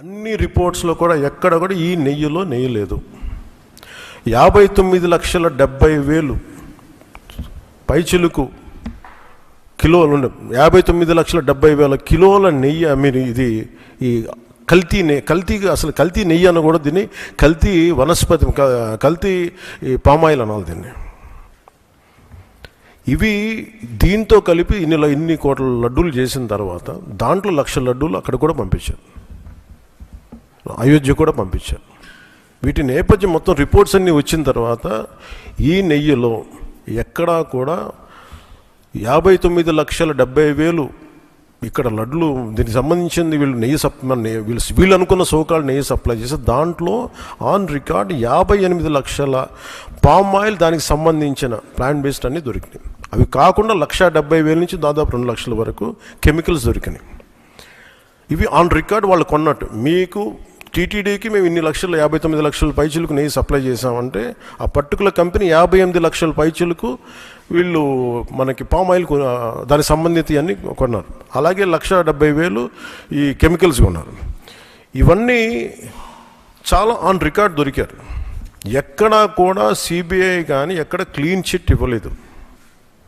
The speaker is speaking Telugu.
అన్ని రిపోర్ట్స్లో కూడా ఎక్కడ కూడా ఈ నెయ్యిలో నెయ్యి లేదు. 59,70,000 పైచిలుకు కిలోలు 59,70,000 కిలోల నెయ్యి మీరు ఇది ఈ కల్తీ అసలు కల్తీ నెయ్యి అని కూడా దీన్ని కల్తీ వనస్పతి కల్తీ పామాయిల్ అనాలి దీన్ని. ఇవి దీంతో కలిపి ఇన్ని కోట్ల లడ్డూలు చేసిన తర్వాత దాంట్లో 1,00,000 లడ్డూలు అక్కడ కూడా పంపించారు, అయోధ్య కూడా పంపించారు. వీటి నేపథ్యం మొత్తం రిపోర్ట్స్ అన్నీ వచ్చిన తర్వాత ఈ నెయ్యిలో ఎక్కడా కూడా 59,70,000 ఇక్కడ లడ్లు దీనికి సంబంధించింది వీళ్ళు అనుకున్న సోకాళ్ళు నెయ్యి సప్లై చేసి దాంట్లో ఆన్ రికార్డ్ 58,00,000 పామ్ ఆయిల్ దానికి సంబంధించిన ప్లాంట్ బేస్డ్ అన్నీ దొరికినాయి. అవి కాకుండా 1,70,000 నుంచి దాదాపు 2,00,000 వరకు కెమికల్స్ దొరికినాయి. ఇవి ఆన్ రికార్డ్ వాళ్ళు కొన్నట్టు. మీకు టీటీడీకి మేము ఇన్ని లక్షలు 59,00,000 పైచిలకు నెయ్యి సప్లై చేసామంటే ఆ పర్టికులర్ కంపెనీ 58,00,000 పైచిలకు వీళ్ళు మనకి పామ్ ఆయిల్ దానికి సంబంధిత అన్నీ కొన్నారు. అలాగే 1,70,000 ఈ కెమికల్స్ కొన్నారు. ఇవన్నీ చాలా ఆన్ రికార్డ్ దొరికారు. ఎక్కడా కూడా సిబిఐ కానీ ఎక్కడ క్లీన్ చిట్ ఇవ్వలేదు.